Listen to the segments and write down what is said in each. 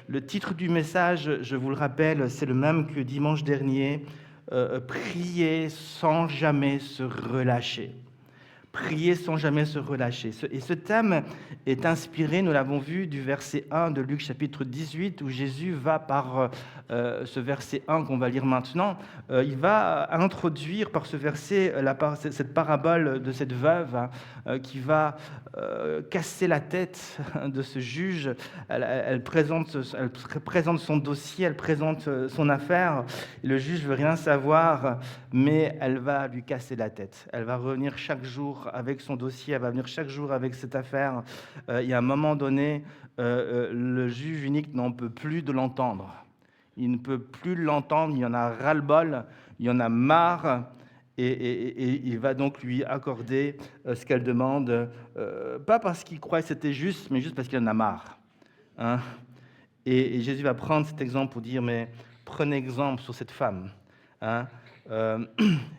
Le titre du message, je vous le rappelle, c'est le même que dimanche dernier. Prier sans jamais se relâcher. Prier sans jamais se relâcher. Et ce thème est inspiré, nous l'avons vu, du verset 1 de Luc chapitre 18, où Jésus va par ce verset 1 qu'on va lire maintenant, il va introduire par ce verset cette parabole de cette veuve qui va casser la tête de ce juge. Elle présente son dossier, elle présente son affaire. Et le juge ne veut rien savoir, mais elle va lui casser la tête. Elle va revenir chaque jour avec son dossier, elle va venir chaque jour avec cette affaire. Il y a un moment donné, le juge unique n'en peut plus de l'entendre. Il ne peut plus l'entendre, il y en a ras-le-bol, il y en a marre, et il va donc lui accorder ce qu'elle demande, pas parce qu'il croit que c'était juste, mais juste parce qu'il en a marre. Hein? Et Jésus va prendre cet exemple pour dire, mais prenez exemple sur cette femme. Hein?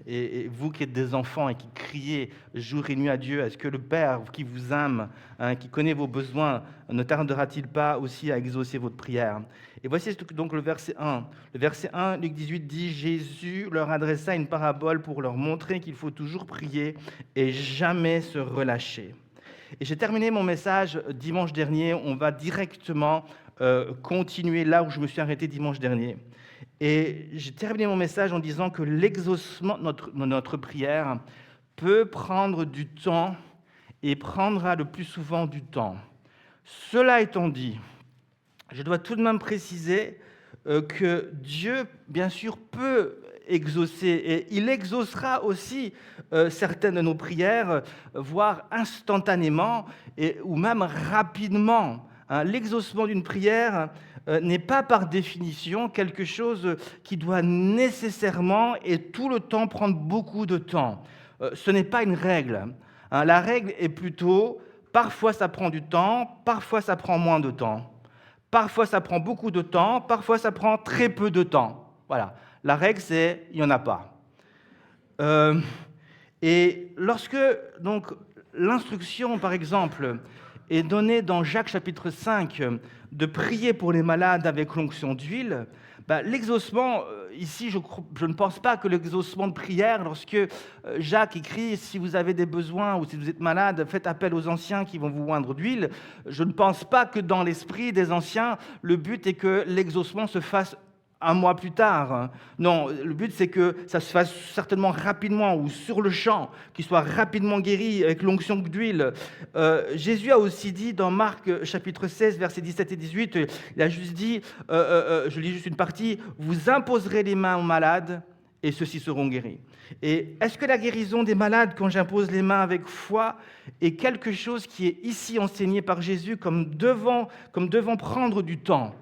Et vous qui êtes des enfants et qui criez jour et nuit à Dieu, est-ce que le Père qui vous aime, qui connaît vos besoins, ne tardera-t-il pas aussi à exaucer votre prière? Et voici donc le verset 1. Le verset 1, Luc 18 dit « Jésus leur adressa une parabole pour leur montrer qu'il faut toujours prier et jamais se relâcher. » Et j'ai terminé mon message dimanche dernier. On va directement continuer là où je me suis arrêté dimanche dernier. Et j'ai terminé mon message en disant que l'exaucement de notre prière peut prendre du temps et prendra le plus souvent du temps. Cela étant dit, je dois tout de même préciser que Dieu, bien sûr, peut exaucer, et il exaucera aussi certaines de nos prières, voire instantanément, ou même rapidement. L'exaucement d'une prière n'est pas par définition quelque chose qui doit nécessairement et tout le temps prendre beaucoup de temps. Ce n'est pas une règle. La règle est plutôt, parfois ça prend du temps, parfois ça prend moins de temps. Parfois ça prend beaucoup de temps, parfois ça prend très peu de temps. Voilà. La règle, c'est il n'y en a pas. Et lorsque donc l'instruction, par exemple, est donnée dans Jacques chapitre 5 de prier pour les malades avec l'onction d'huile, l'exaucement, ici, je ne pense pas que l'exaucement de prière, lorsque Jacques écrit « Si vous avez des besoins ou si vous êtes malade, faites appel aux anciens qui vont vous oindre d'huile », je ne pense pas que dans l'esprit des anciens, le but est que l'exaucement se fasse un mois plus tard. Non, le but, c'est que ça se fasse certainement rapidement ou sur le champ, qu'il soit rapidement guéri avec l'onction d'huile. Jésus a aussi dit dans Marc chapitre 16, versets 17 et 18, il a juste dit, je lis juste une partie, « Vous imposerez les mains aux malades et ceux-ci seront guéris. » Et est-ce que la guérison des malades, quand j'impose les mains avec foi, est quelque chose qui est ici enseigné par Jésus comme devant prendre du temps?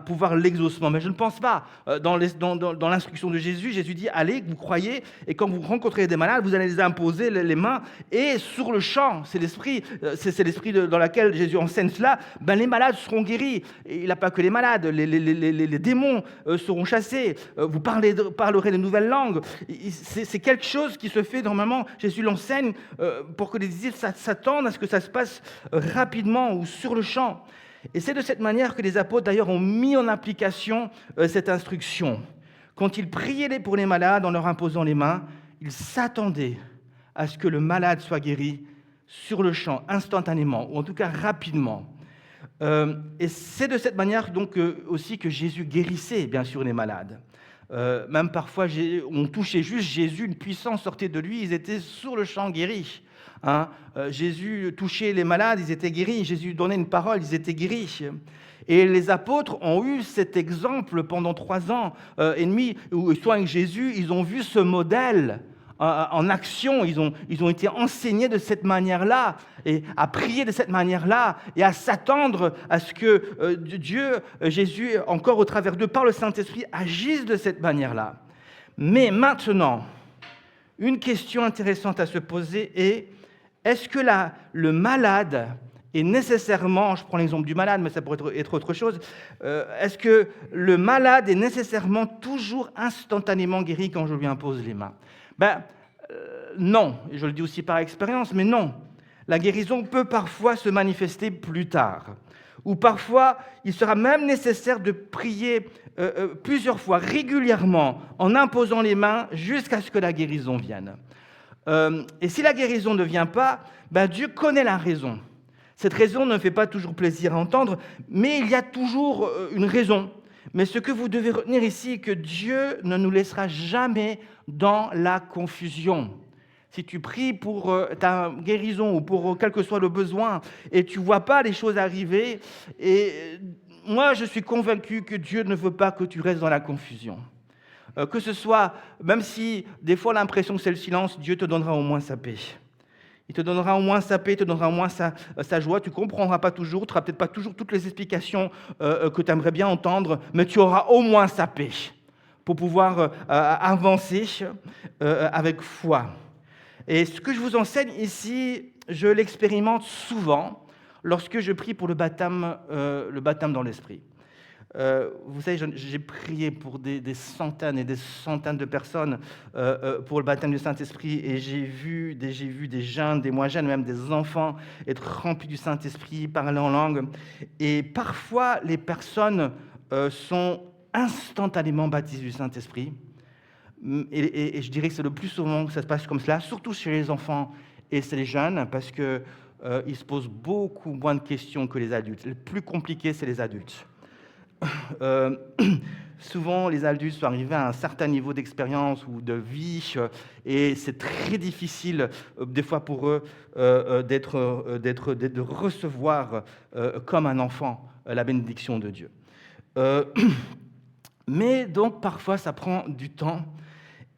Pouvoir l'exaucement, mais je ne pense pas. Dans l'instruction de Jésus, Jésus dit « Allez, vous croyez, et quand vous rencontrez des malades, vous allez les imposer les mains, et sur le champ, c'est l'esprit dans lequel Jésus enseigne cela, les malades seront guéris. Et il n'a pas que les malades, les démons seront chassés, vous parlerez de nouvelles langues. » C'est quelque chose qui se fait normalement, Jésus l'enseigne pour que les disciples s'attendent à ce que ça se passe rapidement ou sur le champ. Et c'est de cette manière que les apôtres, d'ailleurs, ont mis en application cette instruction. Quand ils priaient pour les malades en leur imposant les mains, ils s'attendaient à ce que le malade soit guéri sur le champ, instantanément, ou en tout cas rapidement. Et c'est de cette manière donc aussi que Jésus guérissait, bien sûr, les malades. Même parfois, on touchait juste Jésus, une puissance sortait de lui, ils étaient sur le champ guéris. Jésus touchait les malades, ils étaient guéris. Jésus donnait une parole, ils étaient guéris. Et les apôtres ont eu cet exemple pendant 3 ans et demi, où ils sont avec Jésus, ils ont vu ce modèle en action. Ils ont été enseignés de cette manière-là, et à prier de cette manière-là, et à s'attendre à ce que Dieu, Jésus, encore au travers d'eux, par le Saint-Esprit, agisse de cette manière-là. Mais maintenant, une question intéressante à se poser est: est-ce que le malade est nécessairement, je prends l'exemple du malade, mais ça pourrait être autre chose, est-ce que le malade est nécessairement toujours instantanément guéri quand je lui impose les mains? Non, et je le dis aussi par expérience, mais non. La guérison peut parfois se manifester plus tard, Ou parfois, il sera même nécessaire de prier plusieurs fois, régulièrement, en imposant les mains jusqu'à ce que la guérison vienne. Et si la guérison ne vient pas, Dieu connaît la raison. Cette raison ne fait pas toujours plaisir à entendre, mais il y a toujours une raison. Mais ce que vous devez retenir ici est que Dieu ne nous laissera jamais dans la confusion. Si tu pries pour ta guérison ou pour quel que soit le besoin et tu ne vois pas les choses arriver, et moi je suis convaincu que Dieu ne veut pas que tu restes dans la confusion. Que ce soit, même si des fois l'impression que c'est le silence, Dieu te donnera au moins sa paix. Il te donnera au moins sa paix, il te donnera au moins sa joie. Tu ne comprendras pas toujours, tu n'auras peut-être pas toujours toutes les explications que tu aimerais bien entendre, mais tu auras au moins sa paix pour pouvoir avancer avec foi. Et ce que je vous enseigne ici, je l'expérimente souvent lorsque je prie pour le baptême dans l'Esprit. Vous savez, j'ai prié pour des centaines et des centaines de personnes pour le baptême du Saint-Esprit, et j'ai vu des jeunes, des moins jeunes, même des enfants être remplis du Saint-Esprit, parler en langue. Et parfois, les personnes sont instantanément baptisées du Saint-Esprit. Et je dirais que c'est le plus souvent que ça se passe comme cela, surtout chez les enfants et chez les jeunes, parce qu'ils se posent beaucoup moins de questions que les adultes. Le plus compliqué, c'est les adultes. Souvent, les adultes sont arrivés à un certain niveau d'expérience ou de vie, et c'est très difficile, des fois pour eux, de recevoir comme un enfant la bénédiction de Dieu. Mais donc, parfois, ça prend du temps,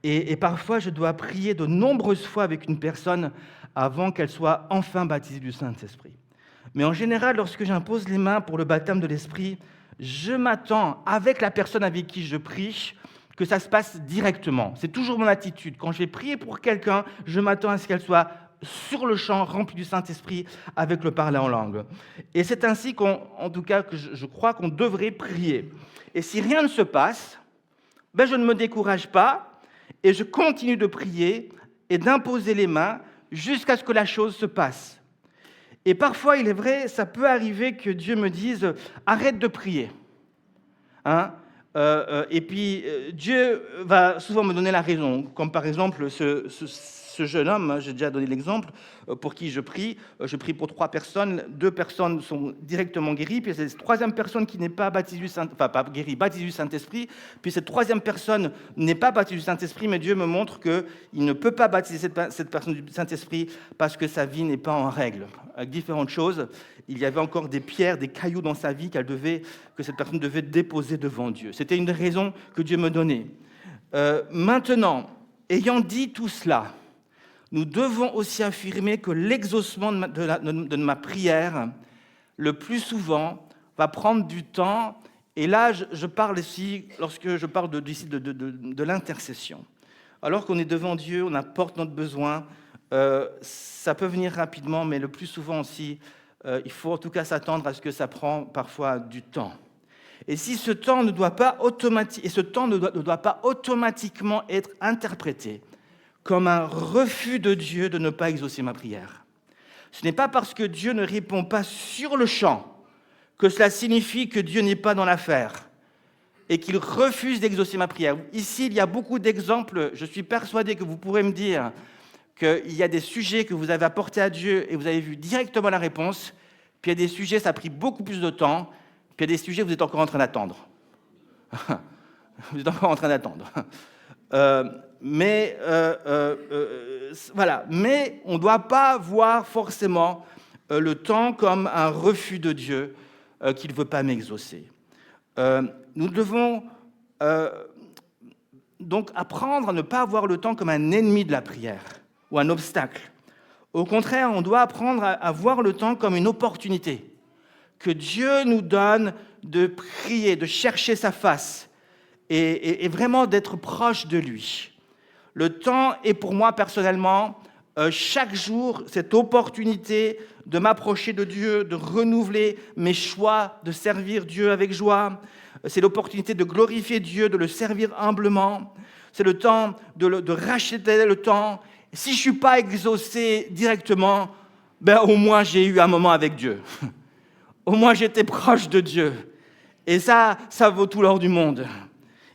et parfois, je dois prier de nombreuses fois avec une personne avant qu'elle soit enfin baptisée du Saint-Esprit. Mais en général, lorsque j'impose les mains pour le baptême de l'Esprit, je m'attends, avec la personne avec qui je prie, que ça se passe directement. C'est toujours mon attitude. Quand je vais prier pour quelqu'un, je m'attends à ce qu'elle soit sur le champ, remplie du Saint-Esprit, avec le parler en langue. Et c'est ainsi en tout cas, que je crois qu'on devrait prier. Et si rien ne se passe, je ne me décourage pas, et je continue de prier et d'imposer les mains jusqu'à ce que la chose se passe. Et parfois, il est vrai, ça peut arriver que Dieu me dise « arrête de prier ». Et puis, Dieu va souvent me donner la raison, comme par exemple ce jeune homme, j'ai déjà donné l'exemple, pour qui je prie pour 3 personnes, 2 personnes sont directement guéries, puis c'est cette 3e personne qui n'est pas baptisée du baptisée du Saint-Esprit, puis cette 3e personne n'est pas baptisée du Saint-Esprit, mais Dieu me montre qu'il ne peut pas baptiser cette personne du Saint-Esprit parce que sa vie n'est pas en règle. Avec différentes choses, il y avait encore des pierres, des cailloux dans sa vie que cette personne devait déposer devant Dieu. C'était une raison que Dieu me donnait. Maintenant, ayant dit tout cela, nous devons aussi affirmer que l'exaucement de ma prière, le plus souvent, va prendre du temps. Et là, je parle ici, lorsque je parle de l'intercession. Alors qu'on est devant Dieu, on apporte notre besoin, ça peut venir rapidement, mais le plus souvent aussi, il faut en tout cas s'attendre à ce que ça prend parfois du temps. Et si ce temps ne doit pas automatiquement être interprété comme un refus de Dieu de ne pas exaucer ma prière. Ce n'est pas parce que Dieu ne répond pas sur le champ que cela signifie que Dieu n'est pas dans l'affaire et qu'il refuse d'exaucer ma prière. Ici, il y a beaucoup d'exemples. Je suis persuadé que vous pourrez me dire qu'il y a des sujets que vous avez apportés à Dieu et vous avez vu directement la réponse, puis il y a des sujets, ça a pris beaucoup plus de temps, puis il y a des sujets, vous êtes encore en train d'attendre. Vous êtes encore en train d'attendre. Voilà. Mais on ne doit pas voir forcément le temps comme un refus de Dieu qu'il ne veut pas m'exaucer. Nous devons donc apprendre à ne pas voir le temps comme un ennemi de la prière ou un obstacle. Au contraire, on doit apprendre à voir le temps comme une opportunité que Dieu nous donne de prier, de chercher sa face et vraiment d'être proche de lui. Le temps est pour moi personnellement, chaque jour, cette opportunité de m'approcher de Dieu, de renouveler mes choix, de servir Dieu avec joie. C'est l'opportunité de glorifier Dieu, de le servir humblement. C'est le temps de racheter le temps. Si je ne suis pas exaucé directement, au moins j'ai eu un moment avec Dieu. au moins j'étais proche de Dieu. Et ça vaut tout l'or du monde.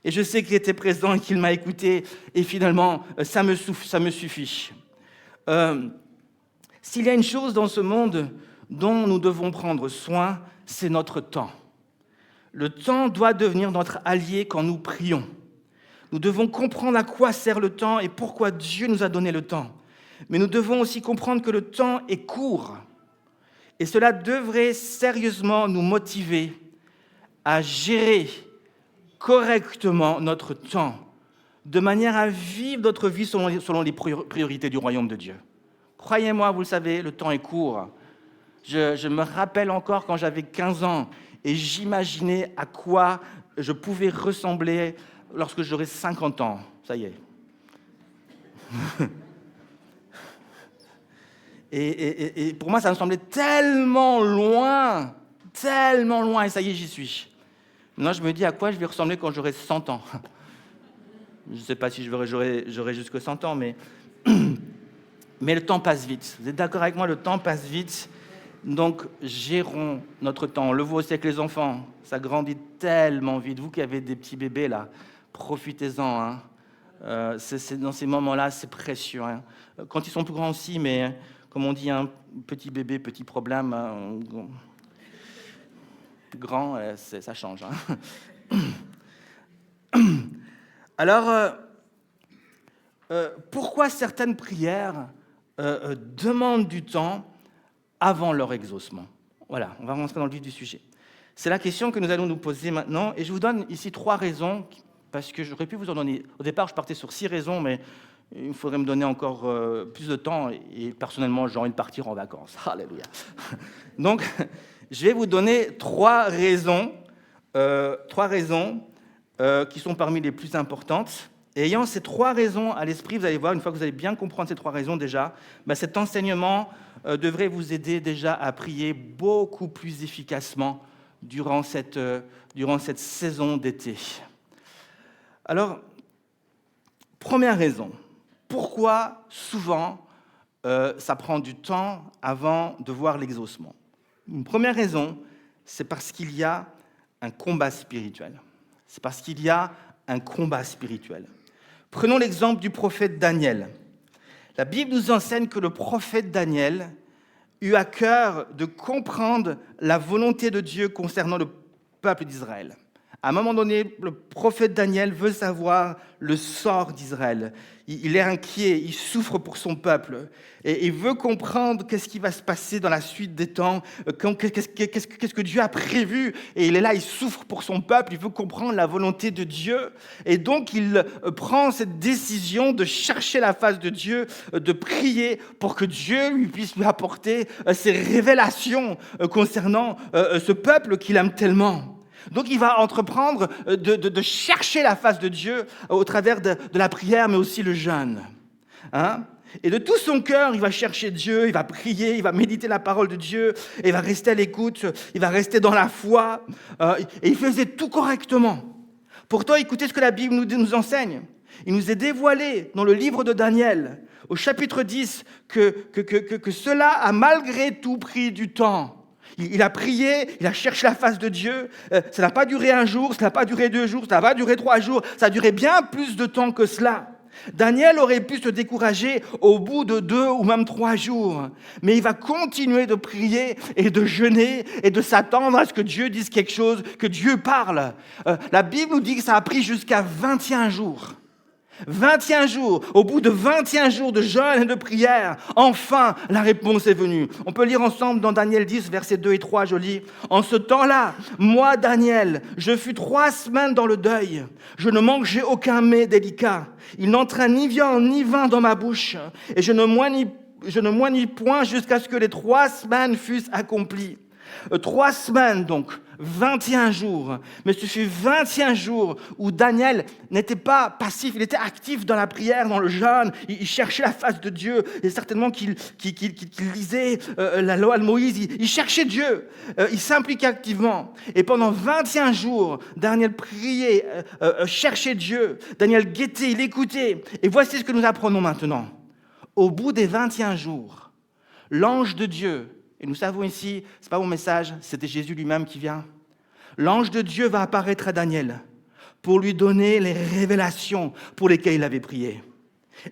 Et je sais qu'il était présent et qu'il m'a écouté. Et finalement, ça me suffit. S'il y a une chose dans ce monde dont nous devons prendre soin, c'est notre temps. Le temps doit devenir notre allié quand nous prions. Nous devons comprendre à quoi sert le temps et pourquoi Dieu nous a donné le temps. Mais nous devons aussi comprendre que le temps est court. Et cela devrait sérieusement nous motiver à gérer correctement notre temps, de manière à vivre notre vie selon les priorités du royaume de Dieu. Croyez-moi, vous le savez, le temps est court. Je me rappelle encore quand j'avais 15 ans et j'imaginais à quoi je pouvais ressembler lorsque j'aurais 50 ans. Ça y est. Et pour moi, ça me semblait tellement loin, et ça y est, j'y suis. Maintenant, je me dis à quoi je vais ressembler quand j'aurai 100 ans. Je ne sais pas si j'aurai jusque 100 ans, mais le temps passe vite. Vous êtes d'accord avec moi? Le temps passe vite. Donc, gérons notre temps. On le voit aussi avec les enfants. Ça grandit tellement vite. Vous qui avez des petits bébés, là, profitez-en. Hein. Dans ces moments-là, c'est précieux. Hein. Quand ils sont plus grands aussi, mais comme on dit, un petit bébé, petit problème. Hein, grand, ça change. Hein. Alors, pourquoi certaines prières demandent du temps avant leur exaucement? Voilà, on va rentrer dans le vif du sujet. C'est la question que nous allons nous poser maintenant, et je vous donne ici 3 raisons, parce que j'aurais pu vous en donner. Au départ, je partais sur 6 raisons, mais il faudrait me donner encore plus de temps, et personnellement, j'ai envie de partir en vacances. Alléluia. Donc, je vais vous donner 3 raisons qui sont parmi les plus importantes. Et ayant ces 3 raisons à l'esprit, vous allez voir, une fois que vous allez bien comprendre ces 3 raisons déjà, cet enseignement devrait vous aider déjà à prier beaucoup plus efficacement durant cette saison d'été. Alors, première raison, pourquoi souvent ça prend du temps avant de voir l'exaucement? Une première raison, c'est parce qu'il y a un combat spirituel. C'est parce qu'il y a un combat spirituel. Prenons l'exemple du prophète Daniel. La Bible nous enseigne que le prophète Daniel eut à cœur de comprendre la volonté de Dieu concernant le peuple d'Israël. À un moment donné, le prophète Daniel veut savoir le sort d'Israël. Il est inquiet, il souffre pour son peuple. Et il veut comprendre qu'est-ce qui va se passer dans la suite des temps, qu'est-ce que Dieu a prévu. Et il est là, il souffre pour son peuple, il veut comprendre la volonté de Dieu. Et donc, il prend cette décision de chercher la face de Dieu, de prier pour que Dieu puisse lui apporter ces révélations concernant ce peuple qu'il aime tellement. Donc, il va entreprendre de chercher la face de Dieu au travers de la prière, mais aussi le jeûne. Hein? Et de tout son cœur, il va chercher Dieu, il va prier, il va méditer la parole de Dieu, et il va rester à l'écoute, il va rester dans la foi, et il faisait tout correctement. Pourtant, écoutez ce que la Bible nous enseigne. Il nous est dévoilé dans le livre de Daniel, au chapitre 10, que cela a malgré tout pris du temps. Il a prié, il a cherché la face de Dieu. Ça n'a pas duré 1 jour, ça n'a pas duré 2 jours, ça n'a pas duré 3 jours. Ça a duré bien plus de temps que cela. Daniel aurait pu se décourager au bout de 2 ou même 3 jours. Mais il va continuer de prier et de jeûner et de s'attendre à ce que Dieu dise quelque chose, que Dieu parle. La Bible nous dit que ça a pris jusqu'à 21 jours. 21 jours, au bout de 21 jours de jeûne et de prière, enfin la réponse est venue. On peut lire ensemble dans Daniel 10, versets 2 et 3, je lis. En ce temps-là, moi, Daniel, je fus 3 semaines dans le deuil. Je ne mangeai aucun mets délicat. Il n'entra ni viande ni vin dans ma bouche. Et je ne moignis point jusqu'à ce que les 3 semaines fussent accomplies. 3 semaines donc, 21 jours. Mais ce fut 21 jours où Daniel n'était pas passif, il était actif dans la prière, dans le jeûne. Il cherchait la face de Dieu. Et certainement qu'il lisait la loi de Moïse. Il cherchait Dieu. Il s'impliquait activement. Et pendant 21 jours, Daniel priait, cherchait Dieu. Daniel guettait, il écoutait. Et voici ce que nous apprenons maintenant. Au bout des 21 jours, l'ange de Dieu Et nous savons ici, ce n'est pas mon message, c'était Jésus lui-même qui vient. L'ange de Dieu va apparaître à Daniel pour lui donner les révélations pour lesquelles il avait prié.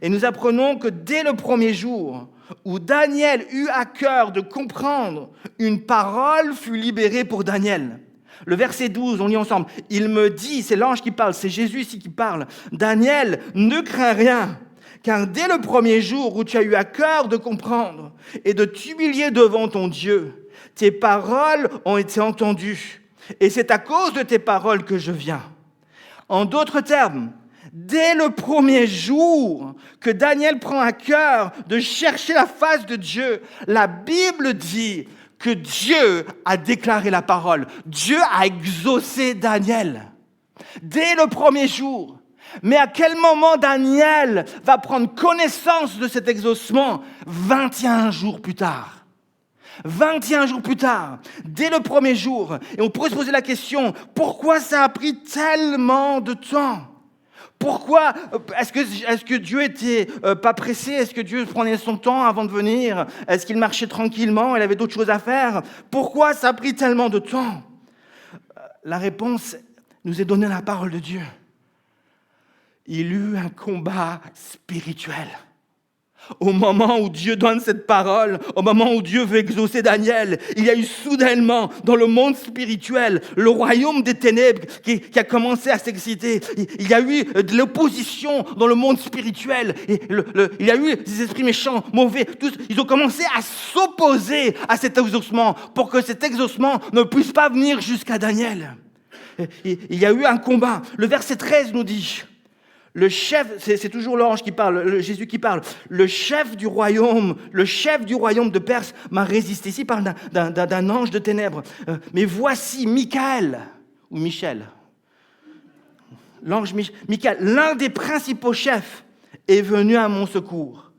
Et nous apprenons que dès le premier jour où Daniel eut à cœur de comprendre, une parole fut libérée pour Daniel. Le verset 12, on lit ensemble. Il me dit, c'est l'ange qui parle, c'est Jésus ici qui parle. Daniel, ne crains rien, car dès le premier jour où tu as eu à cœur de comprendre et de t'humilier devant ton Dieu, tes paroles ont été entendues. Et c'est à cause de tes paroles que je viens. En d'autres termes, dès le premier jour que Daniel prend à cœur de chercher la face de Dieu, la Bible dit que Dieu a déclaré la parole. Dieu a exaucé Daniel. Dès le premier jour. Mais à quel moment Daniel va prendre connaissance de cet exaucement? 21 jours plus tard. 21 jours plus tard, dès le premier jour. Et on pourrait se poser la question, pourquoi ça a pris tellement de temps? Pourquoi? Est-ce que Dieu était pas pressé? Est-ce que Dieu prenait son temps avant de venir? Est-ce qu'il marchait tranquillement? Il avait d'autres choses à faire? Pourquoi ça a pris tellement de temps? La réponse nous est donnée dans la parole de Dieu. Il eut un combat spirituel. Au moment où Dieu donne cette parole, au moment où Dieu veut exaucer Daniel, il y a eu soudainement dans le monde spirituel le royaume des ténèbres qui a commencé à s'exciter. Il y a eu de l'opposition dans le monde spirituel. Il y a eu des esprits méchants, mauvais. Tous, ils ont commencé à s'opposer à cet exaucement pour que cet exaucement ne puisse pas venir jusqu'à Daniel. Il y a eu un combat. Le verset 13 nous dit... Le chef, c'est toujours l'ange qui parle, Jésus qui parle. Le chef du royaume de Perse m'a résisté. Ici, il parle d'un ange de ténèbres. Mais voici Michaël, ou Michel, l'ange Michaël, l'un des principaux chefs, est venu à mon secours.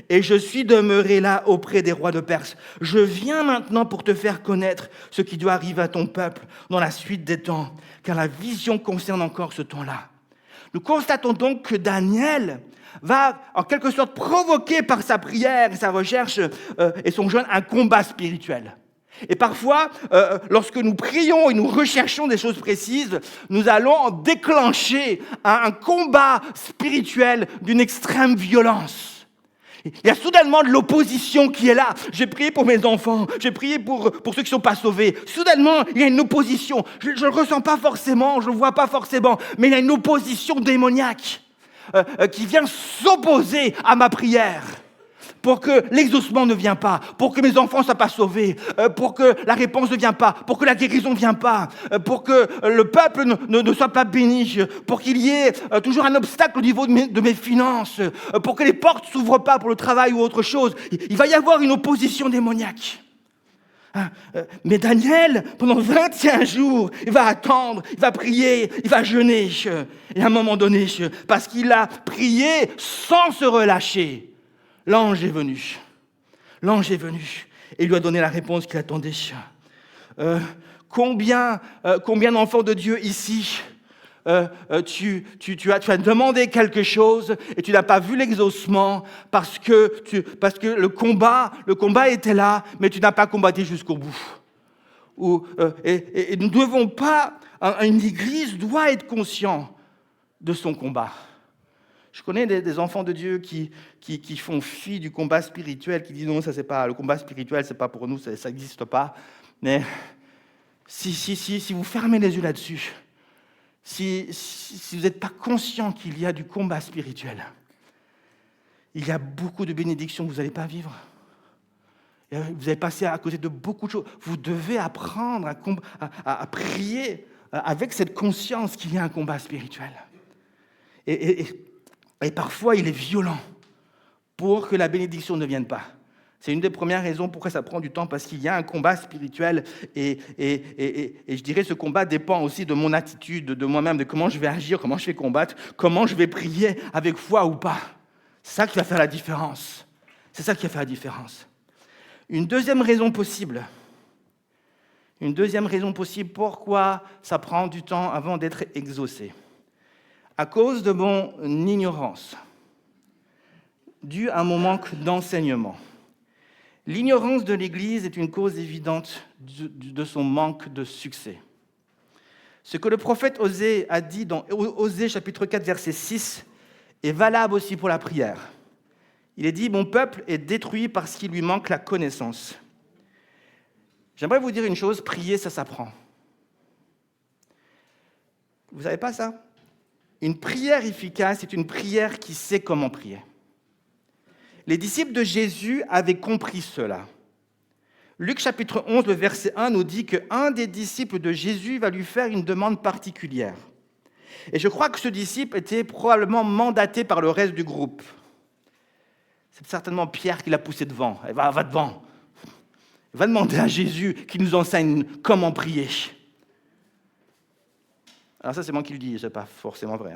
Et je suis demeuré là auprès des rois de Perse. Je viens maintenant pour te faire connaître ce qui doit arriver à ton peuple dans la suite des temps, car la vision concerne encore ce temps-là. Nous constatons donc que Daniel va, en quelque sorte, provoquer par sa prière et sa recherche et son jeûne un combat spirituel. Et parfois, lorsque nous prions et nous recherchons des choses précises, nous allons déclencher un combat spirituel d'une extrême violence. Il y a soudainement de l'opposition qui est là. J'ai prié pour mes enfants, j'ai prié pour ceux qui ne sont pas sauvés. Soudainement, il y a une opposition. Je ne le ressens pas forcément, je ne le vois pas forcément, mais il y a une opposition démoniaque qui vient s'opposer à ma prière. Pour que l'exaucement ne vienne pas, pour que mes enfants ne soient pas sauvés, pour que la réponse ne vienne pas, pour que la guérison ne vienne pas, pour que le peuple ne soit pas béni, pour qu'il y ait toujours un obstacle au niveau de mes finances, pour que les portes ne s'ouvrent pas pour le travail ou autre chose. Il va y avoir une opposition démoniaque. Mais Daniel, pendant 21 jours, il va attendre, il va prier, il va jeûner. Et à un moment donné, parce qu'il a prié sans se relâcher, l'ange est venu. L'ange est venu et il lui a donné la réponse qu'il attendait. Combien d'enfants de Dieu ici, tu as demandé quelque chose et tu n'as pas vu l'exaucement parce que le combat était là, mais tu n'as pas combattu jusqu'au bout. Et nous ne devons pas, une église doit être conscient de son combat. Je connais des enfants de Dieu qui font fi du combat spirituel, qui disent non, ça c'est pas le combat spirituel, c'est pas pour nous, ça n'existe pas. Mais si vous fermez les yeux là-dessus, si vous n'êtes pas conscient qu'il y a du combat spirituel, il y a beaucoup de bénédictions que vous n'allez pas vivre. Vous allez passer à côté de beaucoup de choses. Vous devez apprendre à prier avec cette conscience qu'il y a un combat spirituel. Et parfois, il est violent pour que la bénédiction ne vienne pas. C'est une des premières raisons pourquoi ça prend du temps, parce qu'il y a un combat spirituel. Et je dirais ce combat dépend aussi de mon attitude, de moi-même, de comment je vais agir, comment je vais combattre, comment je vais prier avec foi ou pas. C'est ça qui va faire la différence. C'est ça qui va faire la différence. Une deuxième raison possible pourquoi ça prend du temps avant d'être exaucé. À cause de mon ignorance, dû à mon manque d'enseignement L'ignorance de l'Église est une cause évidente de son manque de succès. Ce que le prophète Osée a dit dans Osée chapitre 4, verset 6, est valable aussi pour la prière. Il est dit « Mon peuple est détruit parce qu'il lui manque la connaissance ». J'aimerais vous dire une chose, prier, ça s'apprend. Vous ne savez pas ça? Une prière efficace, c'est une prière qui sait comment prier. Les disciples de Jésus avaient compris cela. Luc chapitre 11, le verset 1 nous dit qu'un des disciples de Jésus va lui faire une demande particulière. Et je crois que ce disciple était probablement mandaté par le reste du groupe. C'est certainement Pierre qui l'a poussé devant. Va devant. Va demander à Jésus qu'il nous enseigne comment prier. Alors ça, c'est moi qui le dis, ce n'est pas forcément vrai.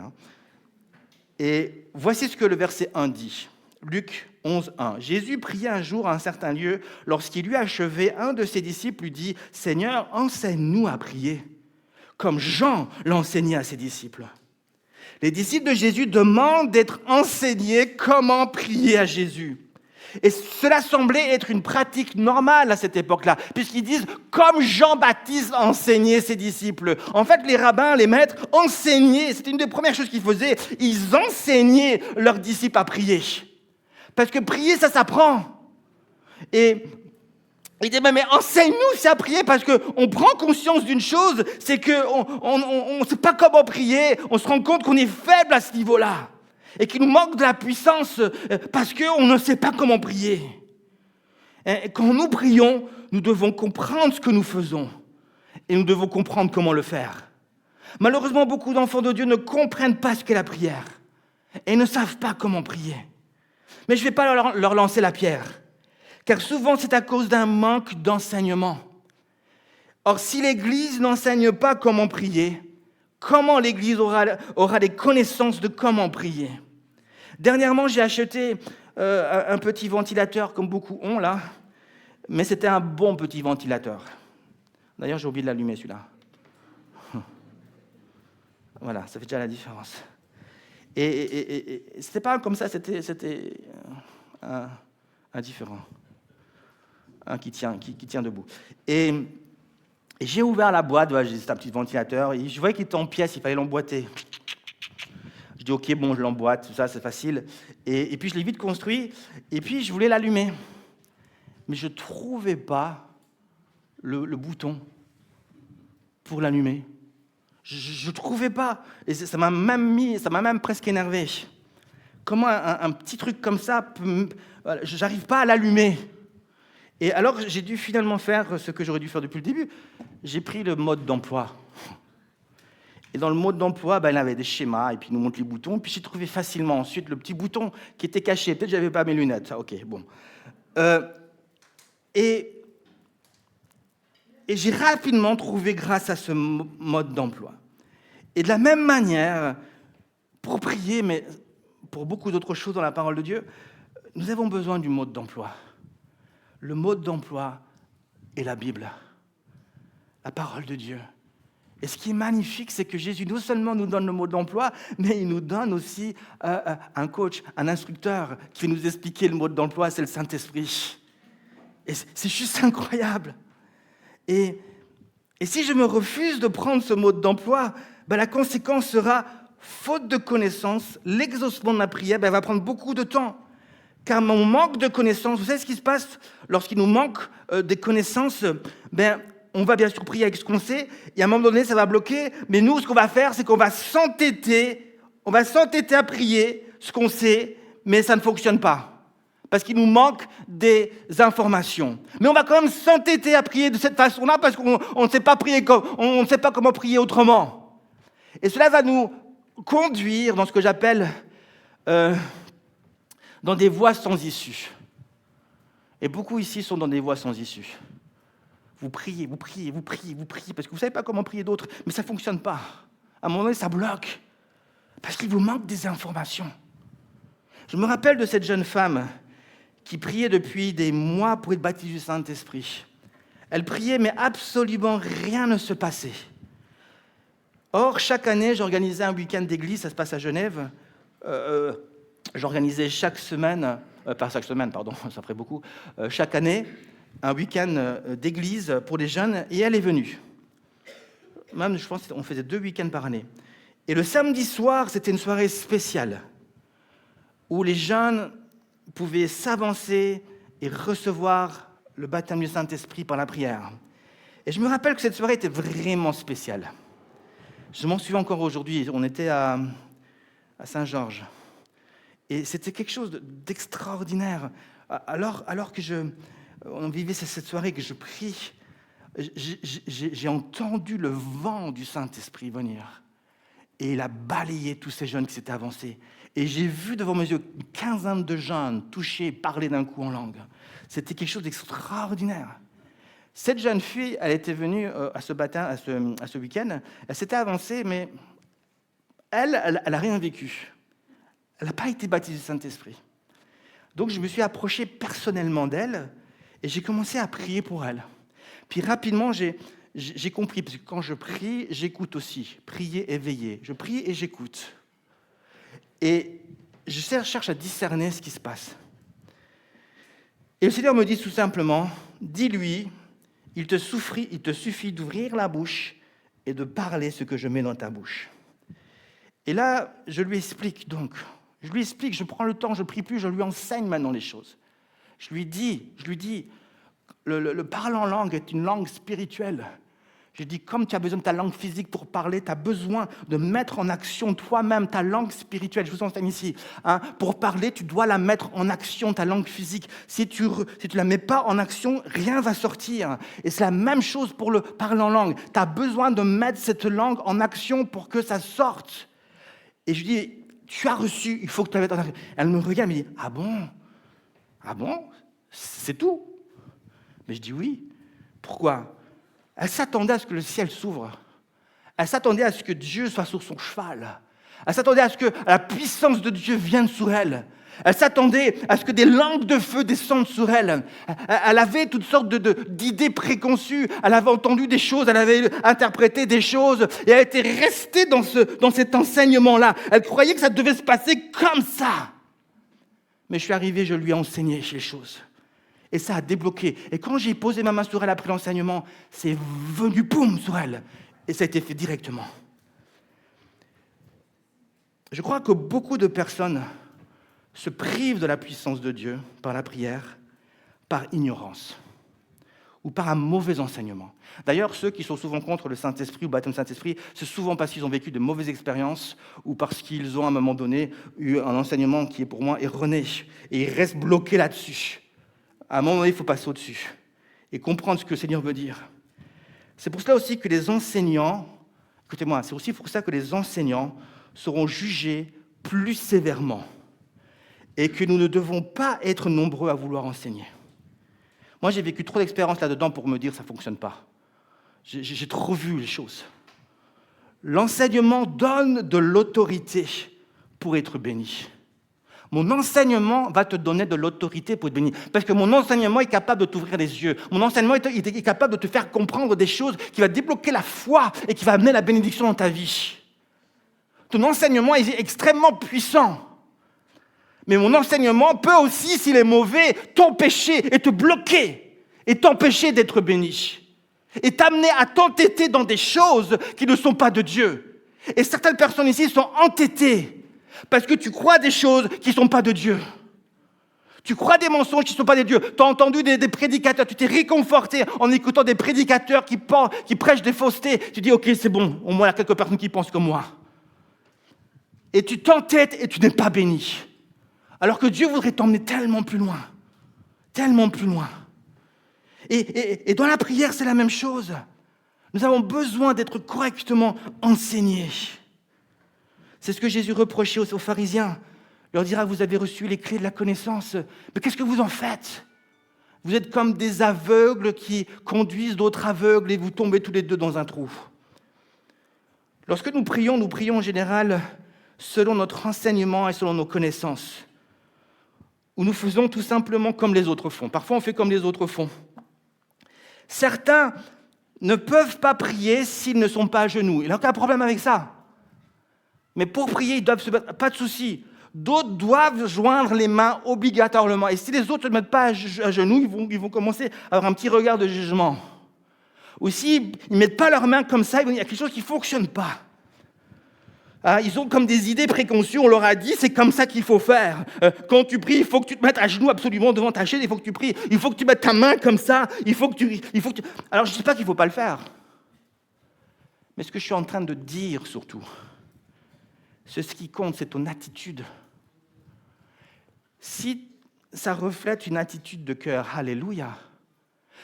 Et voici ce que le verset 1 dit. Luc 11, 1. Jésus priait un jour à un certain lieu. Lorsqu'il eut achevé, un de ses disciples lui dit « Seigneur, enseigne-nous à prier, comme Jean l'enseignait à ses disciples. » Les disciples de Jésus demandent d'être enseignés comment prier à Jésus. Et cela semblait être une pratique normale à cette époque-là, puisqu'ils disent « comme Jean-Baptiste enseignait ses disciples ». En fait, les rabbins, les maîtres, enseignaient, c'était une des premières choses qu'ils faisaient, ils enseignaient leurs disciples à prier. Parce que prier, ça s'apprend. Et il dit, mais enseigne-nous à prier, parce qu'on prend conscience d'une chose, c'est qu'on ne sait pas comment prier, on se rend compte qu'on est faible à ce niveau-là, et qu'il nous manque de la puissance, parce qu'on ne sait pas comment prier. Et quand nous prions, nous devons comprendre ce que nous faisons, et nous devons comprendre comment le faire. Malheureusement, beaucoup d'enfants de Dieu ne comprennent pas ce qu'est la prière, et ne savent pas comment prier. Mais je ne vais pas leur lancer la pierre, car souvent c'est à cause d'un manque d'enseignement. Or, si l'Église n'enseigne pas comment prier, comment l'Église aura des connaissances de comment prier? Dernièrement, j'ai acheté un petit ventilateur, comme beaucoup ont là, mais c'était un bon petit ventilateur. D'ailleurs, j'ai oublié de l'allumer celui-là. Voilà, ça fait déjà la différence. Et c'était pas comme ça, c'était un différent, un qui tient debout. Et j'ai ouvert la boîte, voilà, j'ai un petit ventilateur, et je voyais qu'il était en pièces, il fallait l'emboîter. Je dis ok, bon, je l'emboîte, tout ça, c'est facile. Et puis je l'ai vite construit, et puis je voulais l'allumer, mais je trouvais pas le bouton pour l'allumer. Je ne trouvais pas. Et ça m'a même presque énervé. Comment un petit truc comme ça, je n'arrive pas à l'allumer. Et alors, j'ai dû finalement faire ce que j'aurais dû faire depuis le début. J'ai pris le mode d'emploi. Et dans le mode d'emploi, il avait des schémas, et puis il nous montre les boutons. Puis j'ai trouvé facilement ensuite le petit bouton qui était caché. Peut-être que je n'avais pas mes lunettes. Ok, bon. Et j'ai rapidement trouvé grâce à ce mode d'emploi. Et de la même manière, pour prier, mais pour beaucoup d'autres choses dans la parole de Dieu, nous avons besoin du mode d'emploi. Le mode d'emploi est la Bible, la parole de Dieu. Et ce qui est magnifique, c'est que Jésus non seulement nous donne le mode d'emploi, mais il nous donne aussi un coach, un instructeur qui va nous expliquer le mode d'emploi, c'est le Saint-Esprit. Et c'est juste incroyable. Et si je me refuse de prendre ce mode d'emploi, la conséquence sera, faute de connaissances, l'exaucement de ma prière va prendre beaucoup de temps. Car mon manque de connaissances, vous savez ce qui se passe lorsqu'il nous manque des connaissances, on va bien sûr prier avec ce qu'on sait, et à un moment donné, ça va bloquer, mais nous, ce qu'on va faire, c'est qu'on va s'entêter à prier ce qu'on sait, mais ça ne fonctionne pas. Parce qu'il nous manque des informations. Mais on va quand même s'entêter à prier de cette façon-là parce qu'on ne sait pas prier on ne sait pas comment prier autrement. Et cela va nous conduire dans ce que j'appelle dans des voies sans issue. Et beaucoup ici sont dans des voies sans issue. Vous priez, parce que vous ne savez pas comment prier d'autres, mais ça ne fonctionne pas. À un moment donné, ça bloque. Parce qu'il vous manque des informations. Je me rappelle de cette jeune femme qui priait depuis des mois pour être baptisée du Saint-Esprit. Elle priait, mais absolument rien ne se passait. Or, chaque année, j'organisais un week-end d'église, ça se passe à Genève, j'organisais chaque semaine, pas chaque semaine, pardon, ça ferait beaucoup, chaque année, un week-end d'église pour les jeunes, et elle est venue. Même, je pense qu'on faisait 2 week-ends par année. Et le samedi soir, c'était une soirée spéciale, où les jeunes pouvaient s'avancer et recevoir le baptême du Saint-Esprit par la prière. Et je me rappelle que cette soirée était vraiment spéciale. Je m'en souviens encore aujourd'hui, on était à Saint-Georges. Et c'était quelque chose d'extraordinaire. Alors que on vivait cette soirée, que je prie, j'ai entendu le vent du Saint-Esprit venir. Et il a balayé tous ces jeunes qui s'étaient avancés. Et j'ai vu devant mes yeux une quinzaine de jeunes toucher, parler d'un coup en langue. C'était quelque chose d'extraordinaire. Cette jeune fille, elle était venue à ce week-end, elle s'était avancée, mais elle n'a rien vécu. Elle n'a pas été baptisée du Saint-Esprit. Donc je me suis approché personnellement d'elle et j'ai commencé à prier pour elle. Puis rapidement, j'ai compris, parce que quand je prie, j'écoute aussi. Prier et veiller. Je prie et j'écoute. Et je cherche à discerner ce qui se passe. Et le Seigneur me dit tout simplement, dis-lui, il te suffit d'ouvrir la bouche et de parler ce que je mets dans ta bouche. Et là, je lui explique donc. Je prends le temps, je ne prie plus, je lui enseigne maintenant les choses. Je lui dis, le parler en langue est une langue spirituelle. Je dis, comme tu as besoin de ta langue physique pour parler, tu as besoin de mettre en action toi-même ta langue spirituelle. Je vous enseigne ici. Pour parler, tu dois la mettre en action, ta langue physique. Si tu ne la mets pas en action, rien ne va sortir. Et c'est la même chose pour le parler en langue. Tu as besoin de mettre cette langue en action pour que ça sorte. Et je lui dis, tu as reçu, il faut que tu la mettes en action. Elle me regarde et me dit, ah bon, c'est tout? Mais je dis oui. Pourquoi? Elle s'attendait à ce que le ciel s'ouvre. Elle s'attendait à ce que Dieu soit sur son cheval. Elle s'attendait à ce que la puissance de Dieu vienne sur elle. Elle s'attendait à ce que des langues de feu descendent sur elle. Elle avait toutes sortes d'idées préconçues. Elle avait entendu des choses, elle avait interprété des choses. Et elle était restée dans cet enseignement-là. Elle croyait que ça devait se passer comme ça. Mais je suis arrivé, je lui ai enseigné les choses. Et ça a débloqué. Et quand j'ai posé ma main sur elle après l'enseignement, c'est venu boum sur elle. Et ça a été fait directement. Je crois que beaucoup de personnes se privent de la puissance de Dieu par la prière, par ignorance ou par un mauvais enseignement. D'ailleurs, ceux qui sont souvent contre le Saint-Esprit ou le baptême du Saint-Esprit, c'est souvent parce qu'ils ont vécu de mauvaises expériences ou parce qu'ils ont à un moment donné eu un enseignement qui est pour moi erroné. Et ils restent bloqués là-dessus. À un moment donné, il faut passer au-dessus et comprendre ce que le Seigneur veut dire. C'est pour cela aussi que les enseignants, écoutez-moi, c'est aussi pour ça que les enseignants seront jugés plus sévèrement et que nous ne devons pas être nombreux à vouloir enseigner. Moi, j'ai vécu trop d'expériences là-dedans pour me dire que ça ne fonctionne pas. J'ai trop vu les choses. L'enseignement donne de l'autorité pour être béni. Mon enseignement va te donner de l'autorité pour être béni. Parce que mon enseignement est capable de t'ouvrir les yeux. Mon enseignement est capable de te faire comprendre des choses qui va débloquer la foi et qui va amener la bénédiction dans ta vie. Ton enseignement est extrêmement puissant. Mais mon enseignement peut aussi, s'il est mauvais, t'empêcher et te bloquer et t'empêcher d'être béni. Et t'amener à t'entêter dans des choses qui ne sont pas de Dieu. Et certaines personnes ici sont entêtées parce que tu crois des choses qui ne sont pas de Dieu. Tu crois des mensonges qui ne sont pas de Dieu. Tu as entendu des prédicateurs, tu t'es réconforté en écoutant des prédicateurs qui prêchent des faussetés. Tu dis, ok, c'est bon, au moins il y a quelques personnes qui pensent comme moi. Et tu t'entêtes et tu n'es pas béni. Alors que Dieu voudrait t'emmener tellement plus loin. Tellement plus loin. Et dans la prière, c'est la même chose. Nous avons besoin d'être correctement enseignés. C'est ce que Jésus reprochait aux pharisiens. Il leur dira, vous avez reçu les clés de la connaissance, mais qu'est-ce que vous en faites? Vous êtes comme des aveugles qui conduisent d'autres aveugles et vous tombez tous les deux dans un trou. Lorsque nous prions en général selon notre enseignement et selon nos connaissances. Ou nous faisons tout simplement comme les autres font. Parfois, on fait comme les autres font. Certains ne peuvent pas prier s'ils ne sont pas à genoux. Il n'y a aucun problème avec ça. Mais pour prier, ils doivent se battre. Pas de souci. D'autres doivent joindre les mains obligatoirement. Et si les autres ne se mettent pas à genoux, ils vont commencer à avoir un petit regard de jugement. Ou s'ils ne mettent pas leurs mains comme ça, il y a quelque chose qui ne fonctionne pas. Ils ont comme des idées préconçues, on leur a dit, c'est comme ça qu'il faut faire. Quand tu pries, il faut que tu te mettes à genoux absolument devant ta chaise, il faut que tu pries, il faut que tu mettes ta main comme ça, il faut que tu... Alors je ne dis pas qu'il ne faut pas le faire. Mais ce que je suis en train de dire surtout, ce qui compte, c'est ton attitude. Si ça reflète une attitude de cœur, alléluia.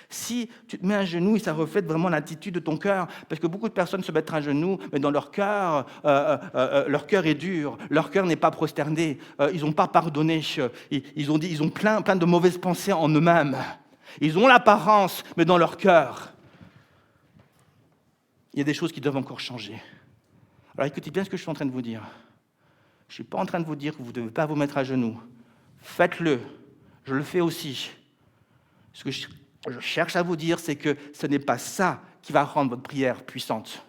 Si tu te mets à genoux et ça reflète vraiment l'attitude de ton cœur, parce que beaucoup de personnes se mettent à genoux, mais dans leur cœur est dur, leur cœur n'est pas prosterné, ils n'ont pas pardonné, ils ont plein de mauvaises pensées en eux-mêmes. Ils ont l'apparence, mais dans leur cœur, il y a des choses qui doivent encore changer. Alors écoutez bien ce que je suis en train de vous dire. Je ne suis pas en train de vous dire que vous ne devez pas vous mettre à genoux. Faites-le. Je le fais aussi. Ce que je cherche à vous dire, c'est que ce n'est pas ça qui va rendre votre prière puissante.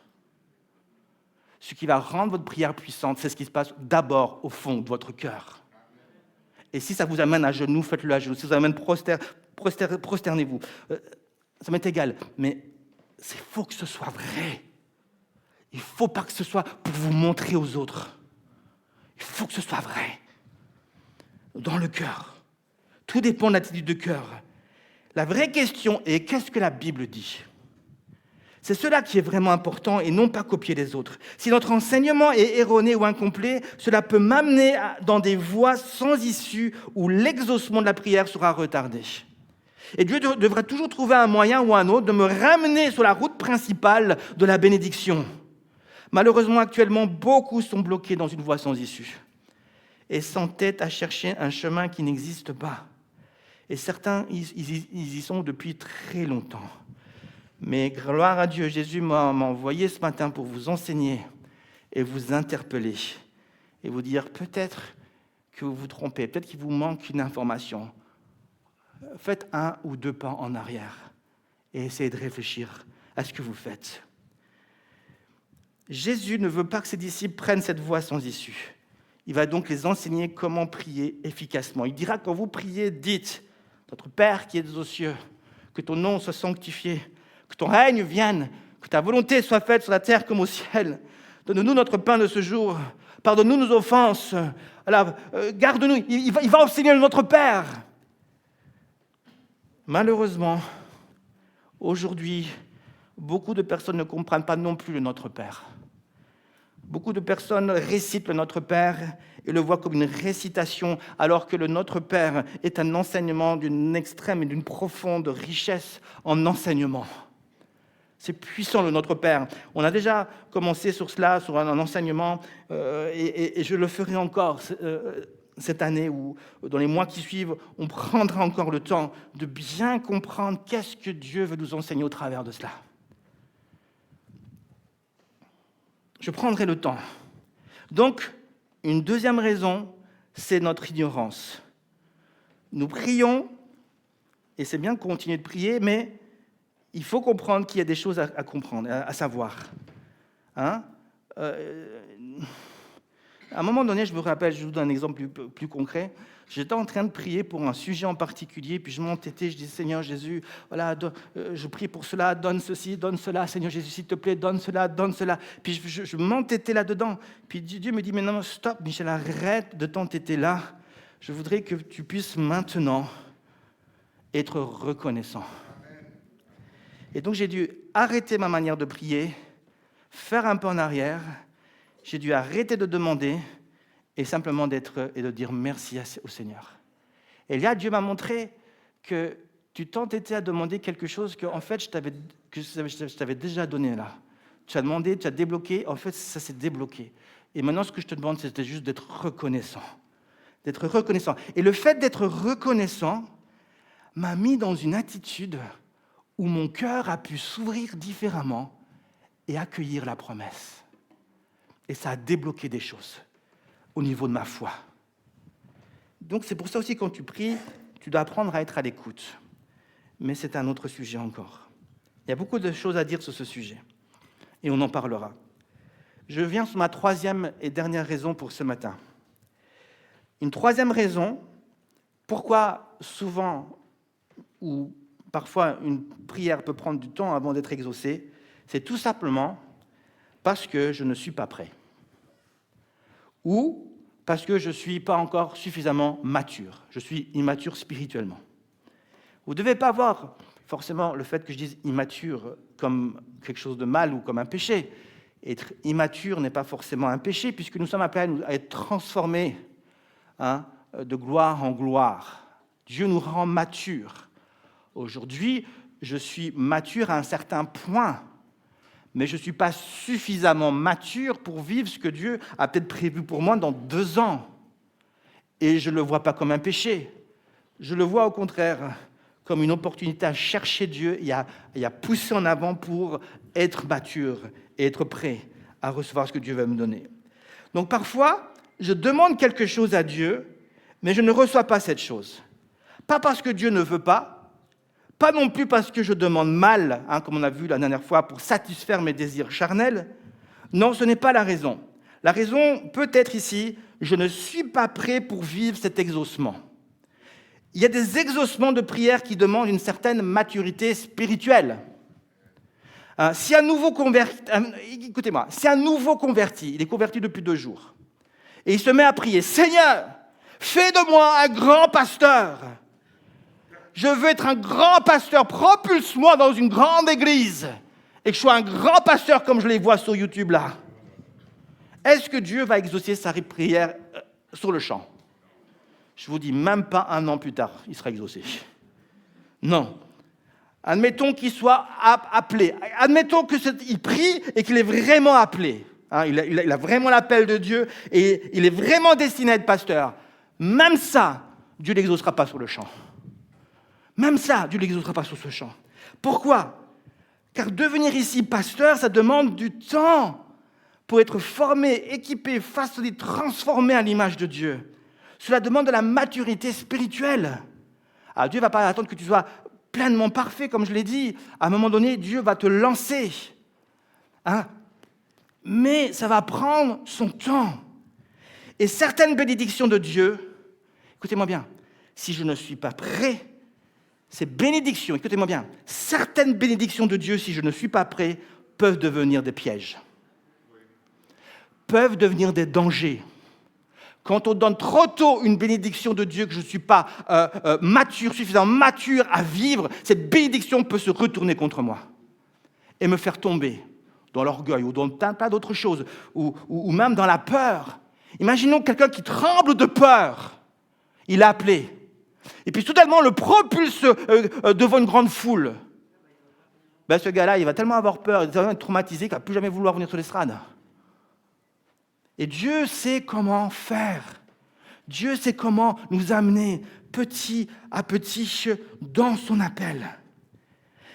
Ce qui va rendre votre prière puissante, c'est ce qui se passe d'abord au fond de votre cœur. Et si ça vous amène à genoux, faites-le à genoux. Si ça vous amène prosternez-vous. Ça m'est égal. Mais il faut que ce soit vrai. Il ne faut pas que ce soit pour vous montrer aux autres. Il faut que ce soit vrai. Dans le cœur. Tout dépend de l'attitude de cœur. La vraie question est, qu'est-ce que la Bible dit ? C'est cela qui est vraiment important et non pas copier les autres. Si notre enseignement est erroné ou incomplet, cela peut m'amener dans des voies sans issue où l'exaucement de la prière sera retardé. Et Dieu devrait toujours trouver un moyen ou un autre de me ramener sur la route principale de la bénédiction. Malheureusement, actuellement, beaucoup sont bloqués dans une voie sans issue et s'entêtent à chercher un chemin qui n'existe pas. Et certains, ils y sont depuis très longtemps. Mais gloire à Dieu, Jésus m'a envoyé ce matin pour vous enseigner et vous interpeller et vous dire peut-être que vous vous trompez, peut-être qu'il vous manque une information. Faites 1 ou 2 pas en arrière et essayez de réfléchir à ce que vous faites. Jésus ne veut pas que ses disciples prennent cette voie sans issue. Il va donc les enseigner comment prier efficacement. Il dira, quand vous priez, dites, notre Père qui es aux cieux, que ton nom soit sanctifié, que ton règne vienne, que ta volonté soit faite sur la terre comme au ciel. Donne-nous notre pain de ce jour. Pardonne-nous nos offenses. Alors, garde-nous. Il va enseigner notre Père. Malheureusement, aujourd'hui, beaucoup de personnes ne comprennent pas non plus le Notre Père. Beaucoup de personnes récitent le Notre Père et le voient comme une récitation, alors que le Notre Père est un enseignement d'une extrême et d'une profonde richesse en enseignement. C'est puissant, le Notre Père. On a déjà commencé sur cela, sur un enseignement, et je le ferai encore cette année ou dans les mois qui suivent. On prendra encore le temps de bien comprendre qu'est-ce que Dieu veut nous enseigner au travers de cela. Je prendrai le temps. Donc, une deuxième raison, c'est notre ignorance. Nous prions, et c'est bien de continuer de prier, mais il faut comprendre qu'il y a des choses à comprendre, à savoir. À un moment donné, je me rappelle, je vous donne un exemple plus concret. J'étais en train de prier pour un sujet en particulier, puis je m'entêtais, je dis, Seigneur Jésus, voilà, je prie pour cela, donne ceci, donne cela, Seigneur Jésus, s'il te plaît, donne cela, donne cela. Puis je m'entêtais là-dedans. Puis Dieu me dit, mais non, stop, Michel, arrête de t'entêter là. Je voudrais que tu puisses maintenant être reconnaissant. Et donc j'ai dû arrêter ma manière de prier, faire un pas en arrière, j'ai dû arrêter de demander, et simplement d'être et de dire merci au Seigneur. Et là, Dieu m'a montré que tu t'entêtais à demander quelque chose que, en fait, je t'avais déjà donné là. Tu as demandé, tu as débloqué, en fait, ça s'est débloqué. Et maintenant, ce que je te demande, c'était juste d'être reconnaissant. D'être reconnaissant. Et le fait d'être reconnaissant m'a mis dans une attitude où mon cœur a pu s'ouvrir différemment et accueillir la promesse. Et ça a débloqué des choses au niveau de ma foi. Donc c'est pour ça aussi, quand tu pries, tu dois apprendre à être à l'écoute. Mais c'est un autre sujet encore. Il y a beaucoup de choses à dire sur ce sujet. Et on en parlera. Je viens sur ma troisième et dernière raison pour ce matin. Une troisième raison, pourquoi souvent ou parfois une prière peut prendre du temps avant d'être exaucée, c'est tout simplement parce que je ne suis pas prêt. Ou parce que je ne suis pas encore suffisamment mature. Je suis immature spirituellement. Vous ne devez pas voir forcément le fait que je dise immature comme quelque chose de mal ou comme un péché. Être immature n'est pas forcément un péché, puisque nous sommes appelés à être transformés de gloire en gloire. Dieu nous rend matures. Aujourd'hui, je suis mature à un certain point, mais je ne suis pas suffisamment mature pour vivre ce que Dieu a peut-être prévu pour moi dans 2 ans. Et je ne le vois pas comme un péché. Je le vois au contraire comme une opportunité à chercher Dieu et à pousser en avant pour être mature et être prêt à recevoir ce que Dieu va me donner. Donc parfois, je demande quelque chose à Dieu, mais je ne reçois pas cette chose. Pas parce que Dieu ne veut pas non plus parce que je demande mal, comme on a vu la dernière fois, pour satisfaire mes désirs charnels. Non, ce n'est pas la raison. La raison peut être ici, je ne suis pas prêt pour vivre cet exaucement. Il y a des exaucements de prière qui demandent une certaine maturité spirituelle. Si un nouveau converti, écoutez-moi, si un nouveau converti, il est converti depuis 2 jours, et il se met à prier, « Seigneur, fais de moi un grand pasteur. Je veux être un grand pasteur, propulse-moi dans une grande église, et que je sois un grand pasteur comme je les vois sur YouTube là. » Est-ce que Dieu va exaucer sa prière sur le champ? Je vous dis, même pas 1 an plus tard, il sera exaucé. Non. Admettons qu'il soit appelé. Admettons qu'il prie et qu'il est vraiment appelé. Il a vraiment l'appel de Dieu et il est vraiment destiné à être pasteur. Même ça, Dieu ne l'exaucera pas sur le champ. Même ça, Dieu ne l'exaucera pas sur ce champ. Pourquoi? Car devenir ici pasteur, ça demande du temps pour être formé, équipé, façonné, transformé à l'image de Dieu. Cela demande de la maturité spirituelle. Alors Dieu ne va pas attendre que tu sois pleinement parfait, comme je l'ai dit. À un moment donné, Dieu va te lancer. Mais ça va prendre son temps. Et certaines bénédictions de Dieu, écoutez-moi bien, si je ne suis pas prêt, ces bénédictions, écoutez-moi bien, certaines bénédictions de Dieu, si je ne suis pas prêt, peuvent devenir des pièges, peuvent devenir des dangers. Quand on donne trop tôt une bénédiction de Dieu que je ne suis pas suffisamment mature à vivre, cette bénédiction peut se retourner contre moi et me faire tomber dans l'orgueil ou dans un tas d'autres choses, ou même dans la peur. Imaginons quelqu'un qui tremble de peur. Il a appelé. Et puis soudainement, on le propulse devant une grande foule. Ce gars-là, il va tellement avoir peur, il va tellement être traumatisé qu'il ne va plus jamais vouloir venir sur l'estrade. Et Dieu sait comment faire. Dieu sait comment nous amener petit à petit dans son appel.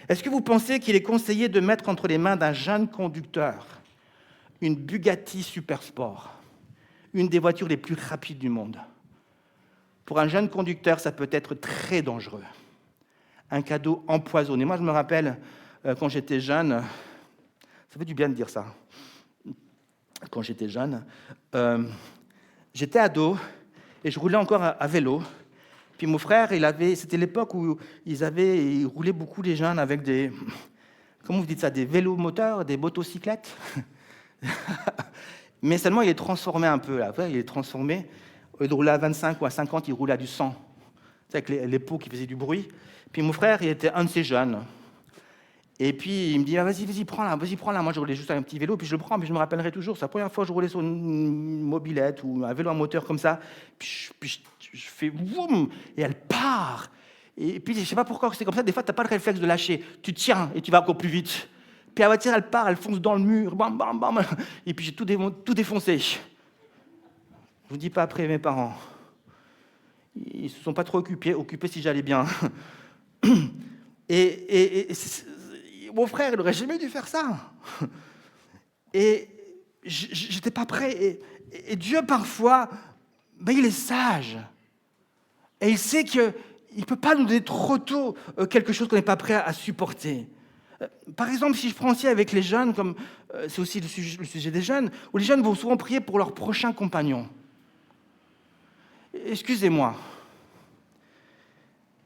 Est-ce que vous pensez qu'il est conseillé de mettre entre les mains d'un jeune conducteur une Bugatti Supersport, une des voitures les plus rapides du monde? Pour un jeune conducteur, ça peut être très dangereux. Un cadeau empoisonné. Moi, je me rappelle, quand j'étais jeune, ça fait du bien de dire ça. Quand j'étais jeune, j'étais ado et je roulais encore à vélo. Puis mon frère, c'était l'époque où il roulait beaucoup les jeunes avec des, comment vous dites ça, des vélos moteurs, des motocyclettes. Mais seulement il est transformé un peu là. Il est transformé. Au lieu de rouler à 25 ou à 50, il roulait à du 100. Avec les pots qui faisaient du bruit. Puis mon frère, il était un de ces jeunes. Et puis, il me dit, vas-y, prends là. Moi, je roulais juste un petit vélo, puis je le prends, puis je me rappellerai toujours. C'est la première fois que je roulais sur une mobilette ou un vélo à moteur comme ça. Puis je fais boum, et elle part. Et puis, je ne sais pas pourquoi c'est comme ça. Des fois, tu n'as pas le réflexe de lâcher. Tu tiens et tu vas encore plus vite. Puis la voiture, elle part, elle fonce dans le mur. Bam, bam, bam. Et puis, j'ai tout défoncé. Je ne vous dis pas après mes parents. Ils ne se sont pas trop occupés si j'allais bien. Et mon frère, il n'aurait jamais dû faire ça. Et je n'étais pas prêt. Et Dieu, parfois, il est sage. Et il sait qu'il ne peut pas nous donner trop tôt quelque chose qu'on n'est pas prêt à supporter. Par exemple, si je prends aussi avec les jeunes, comme c'est aussi le sujet des jeunes, où les jeunes vont souvent prier pour leur prochain compagnon. Excusez-moi.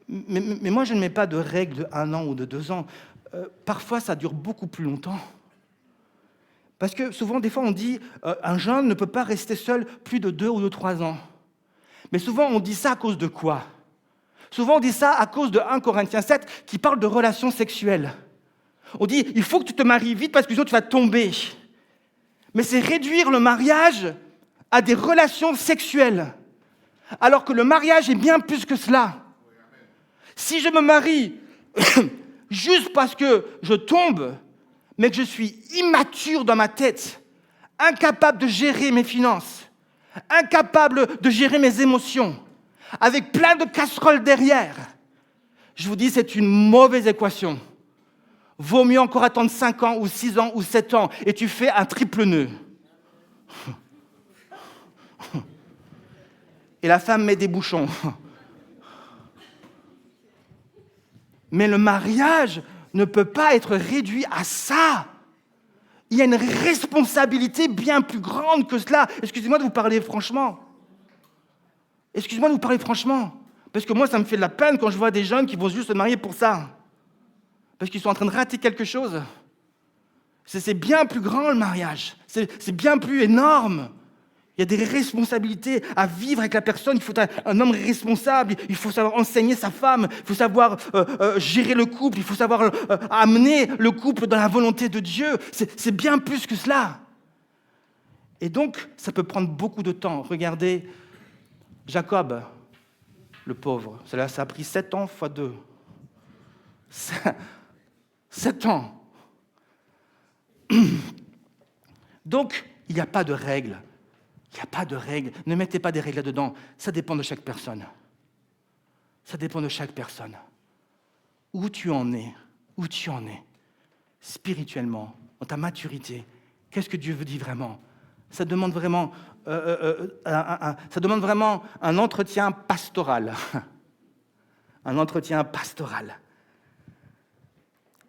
Mais moi, je ne mets pas de règles de 1 an ou de 2 ans. Parfois, ça dure beaucoup plus longtemps. Parce que souvent, des fois, on dit un jeune ne peut pas rester seul plus de 2 ou de 3 ans. Mais souvent, on dit ça à cause de quoi? Souvent, on dit ça à cause de 1 Corinthiens 7 qui parle de relations sexuelles. On dit, il faut que tu te maries vite parce que sinon tu vas tomber. Mais c'est réduire le mariage à des relations sexuelles. Alors que le mariage est bien plus que cela. Si je me marie juste parce que je tombe, mais que je suis immature dans ma tête, incapable de gérer mes finances, incapable de gérer mes émotions, avec plein de casseroles derrière, je vous dis, c'est une mauvaise équation. Vaut mieux encore attendre 5 ans ou 6 ans ou 7 ans et tu fais un triple nœud. Et la femme met des bouchons. Mais le mariage ne peut pas être réduit à ça. Il y a une responsabilité bien plus grande que cela. Excusez-moi de vous parler franchement. Excusez-moi de vous parler franchement. Parce que moi, ça me fait de la peine quand je vois des jeunes qui vont juste se marier pour ça. Parce qu'ils sont en train de rater quelque chose. C'est bien plus grand le mariage. C'est bien plus énorme. Il y a des responsabilités à vivre avec la personne. Il faut un homme responsable. Il faut savoir enseigner sa femme. Il faut savoir gérer le couple. Il faut savoir amener le couple dans la volonté de Dieu. C'est bien plus que cela. Et donc, ça peut prendre beaucoup de temps. Regardez Jacob, le pauvre. Ça a pris 7 ans fois 2. 7 ans. Donc, il n'y a pas de règle. Il n'y a pas de règles. Ne mettez pas des règles là-dedans. Ça dépend de chaque personne. Ça dépend de chaque personne. Où tu en es, spirituellement, dans ta maturité, qu'est-ce que Dieu vous dit vraiment? Ça demande vraiment un entretien pastoral. Un entretien pastoral.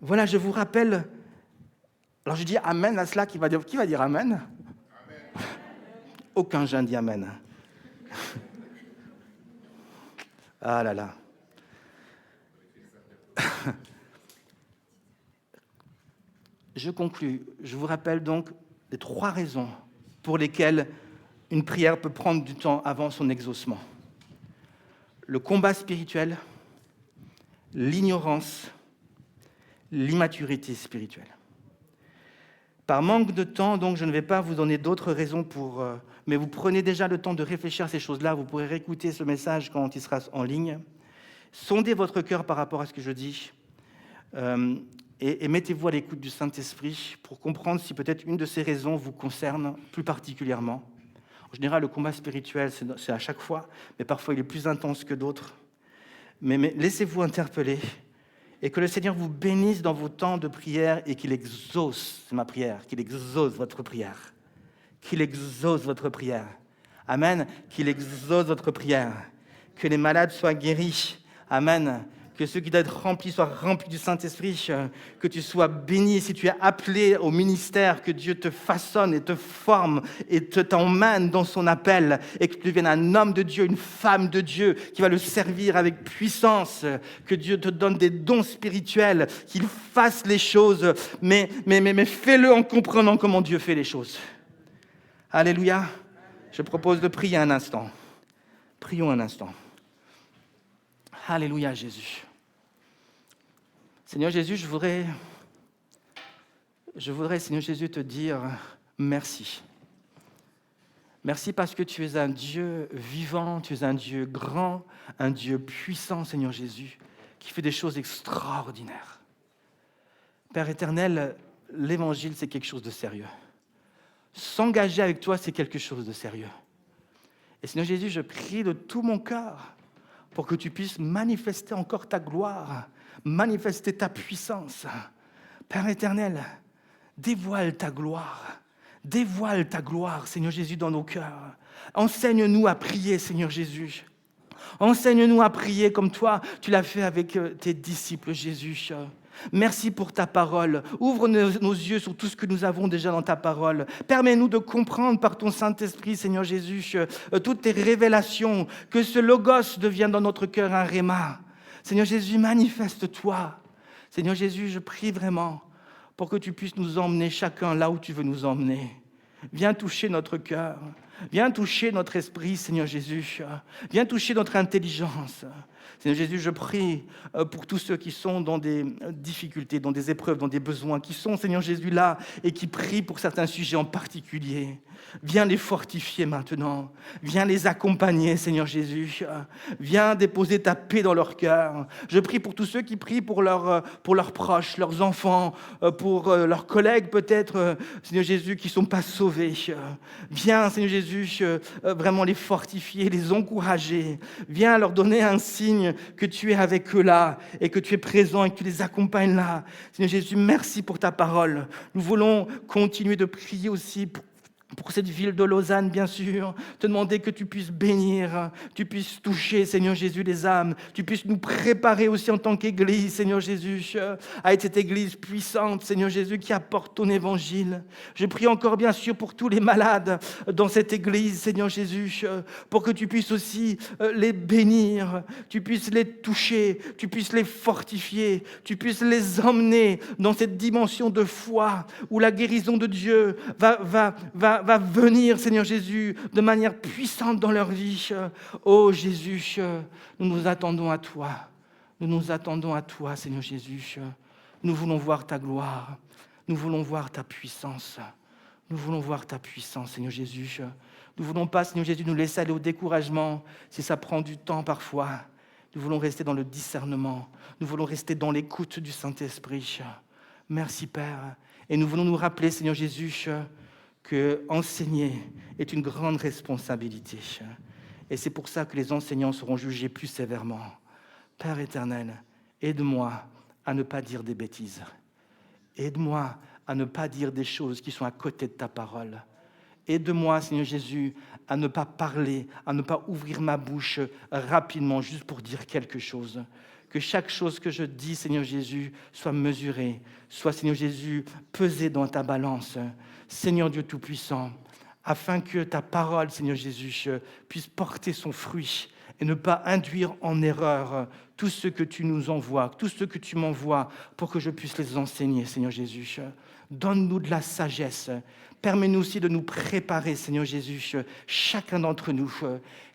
Voilà, je vous rappelle. Alors je dis amen à cela. Qui va dire amen? Aucun jeune dit amen. Ah là là. Je conclus. Je vous rappelle donc les 3 raisons pour lesquelles une prière peut prendre du temps avant son exaucement. Le combat spirituel, l'ignorance, l'immaturité spirituelle. Par manque de temps, donc, je ne vais pas vous donner d'autres raisons mais vous prenez déjà le temps de réfléchir à ces choses-là. Vous pourrez réécouter ce message quand il sera en ligne. Sondez votre cœur par rapport à ce que je dis et mettez-vous à l'écoute du Saint-Esprit pour comprendre si peut-être une de ces raisons vous concerne plus particulièrement. En général, le combat spirituel, c'est à chaque fois, mais parfois il est plus intense que d'autres. Mais laissez-vous interpeller. Et que le Seigneur vous bénisse dans vos temps de prière et qu'il exauce, c'est ma prière, qu'il exauce votre prière. Qu'il exauce votre prière. Amen. Qu'il exauce votre prière. Que les malades soient guéris. Amen. Que ceux qui doivent être remplis soient remplis du Saint-Esprit. Que tu sois béni si tu es appelé au ministère, que Dieu te façonne et te forme et t'emmène dans son appel et que tu deviennes un homme de Dieu, une femme de Dieu qui va le servir avec puissance. Que Dieu te donne des dons spirituels, qu'il fasse les choses, mais fais-le en comprenant comment Dieu fait les choses. Alléluia. Je propose de prier un instant. Prions un instant. Alléluia, Jésus. Seigneur Jésus, je voudrais, Seigneur Jésus, te dire merci. Merci parce que tu es un Dieu vivant, tu es un Dieu grand, un Dieu puissant, Seigneur Jésus, qui fait des choses extraordinaires. Père éternel, l'évangile, c'est quelque chose de sérieux. S'engager avec toi, c'est quelque chose de sérieux. Et Seigneur Jésus, je prie de tout mon cœur pour que tu puisses manifester encore ta gloire, manifester ta puissance. Père éternel, dévoile ta gloire, Seigneur Jésus, dans nos cœurs. Enseigne-nous à prier, Seigneur Jésus. Enseigne-nous à prier comme toi, tu l'as fait avec tes disciples, Jésus. Merci pour ta parole. Ouvre nos yeux sur tout ce que nous avons déjà dans ta parole. Permets-nous de comprendre par ton Saint-Esprit, Seigneur Jésus, toutes tes révélations, que ce logos devienne dans notre cœur un réma. Seigneur Jésus, manifeste-toi. Seigneur Jésus, je prie vraiment pour que tu puisses nous emmener chacun là où tu veux nous emmener. Viens toucher notre cœur. Viens toucher notre esprit, Seigneur Jésus. Viens toucher notre intelligence. Seigneur Jésus, je prie pour tous ceux qui sont dans des difficultés, dans des épreuves, dans des besoins, qui sont, Seigneur Jésus, là et qui prient pour certains sujets en particulier. Viens les fortifier maintenant. Viens les accompagner, Seigneur Jésus. Viens déposer ta paix dans leur cœur. Je prie pour tous ceux qui prient pour leurs proches, leurs enfants, pour leurs collègues peut-être, Seigneur Jésus, qui ne sont pas sauvés. Viens, Seigneur Jésus, vraiment les fortifier, les encourager. Viens leur donner un signe que tu es avec eux là et que tu es présent et que tu les accompagnes là. Seigneur Jésus, merci pour ta parole. Nous voulons continuer de prier aussi pour cette ville de Lausanne, bien sûr, te demander que tu puisses bénir, tu puisses toucher, Seigneur Jésus, les âmes, tu puisses nous préparer aussi en tant qu'Église, Seigneur Jésus, à être cette Église puissante, Seigneur Jésus, qui apporte ton évangile. Je prie encore, bien sûr, pour tous les malades dans cette Église, Seigneur Jésus, pour que tu puisses aussi les bénir, tu puisses les toucher, tu puisses les fortifier, tu puisses les emmener dans cette dimension de foi où la guérison de Dieu va venir, Seigneur Jésus, de manière puissante dans leur vie. Oh Jésus, nous nous attendons à toi. Nous nous attendons à toi, Seigneur Jésus. Nous voulons voir ta gloire. Nous voulons voir ta puissance. Nous voulons voir ta puissance, Seigneur Jésus. Nous ne voulons pas, Seigneur Jésus, nous laisser aller au découragement si ça prend du temps parfois. Nous voulons rester dans le discernement. Nous voulons rester dans l'écoute du Saint-Esprit. Merci, Père. Et nous voulons nous rappeler, Seigneur Jésus, que enseigner est une grande responsabilité. Et c'est pour ça que les enseignants seront jugés plus sévèrement. Père éternel, aide-moi à ne pas dire des bêtises. Aide-moi à ne pas dire des choses qui sont à côté de ta parole. Aide-moi, Seigneur Jésus, à ne pas parler, à ne pas ouvrir ma bouche rapidement, juste pour dire quelque chose. Que chaque chose que je dis, Seigneur Jésus, soit mesurée, soit, Seigneur Jésus, pesée dans ta balance. Seigneur Dieu Tout-Puissant, afin que ta parole, Seigneur Jésus, puisse porter son fruit et ne pas induire en erreur tout ce que tu nous envoies, tout ce que tu m'envoies pour que je puisse les enseigner, Seigneur Jésus. Donne-nous de la sagesse. Permets-nous aussi de nous préparer, Seigneur Jésus, chacun d'entre nous.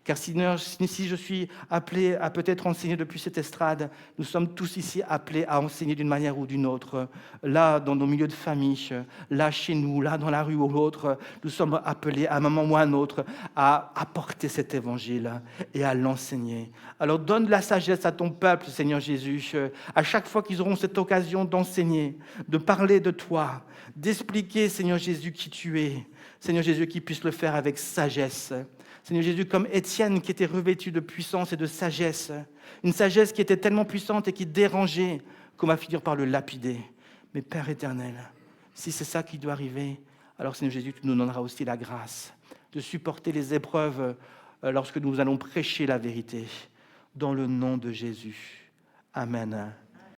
Car Seigneur, si je suis appelé à peut-être enseigner depuis cette estrade, nous sommes tous ici appelés à enseigner d'une manière ou d'une autre. Là, dans nos milieux de famille, là, chez nous, là, dans la rue ou l'autre, nous sommes appelés à un moment ou à un autre à apporter cet évangile et à l'enseigner. Alors donne de la sagesse à ton peuple, Seigneur Jésus, à chaque fois qu'ils auront cette occasion d'enseigner, de parler de toi, d'expliquer, Seigneur Jésus, qui tu es. Seigneur Jésus, qu'ils puissent le faire avec sagesse. Seigneur Jésus, comme Étienne qui était revêtu de puissance et de sagesse, une sagesse qui était tellement puissante et qui dérangeait qu'on va finir par le lapider. Mais Père éternel, si c'est ça qui doit arriver, alors Seigneur Jésus, tu nous donneras aussi la grâce de supporter les épreuves lorsque nous allons prêcher la vérité. Dans le nom de Jésus. Amen.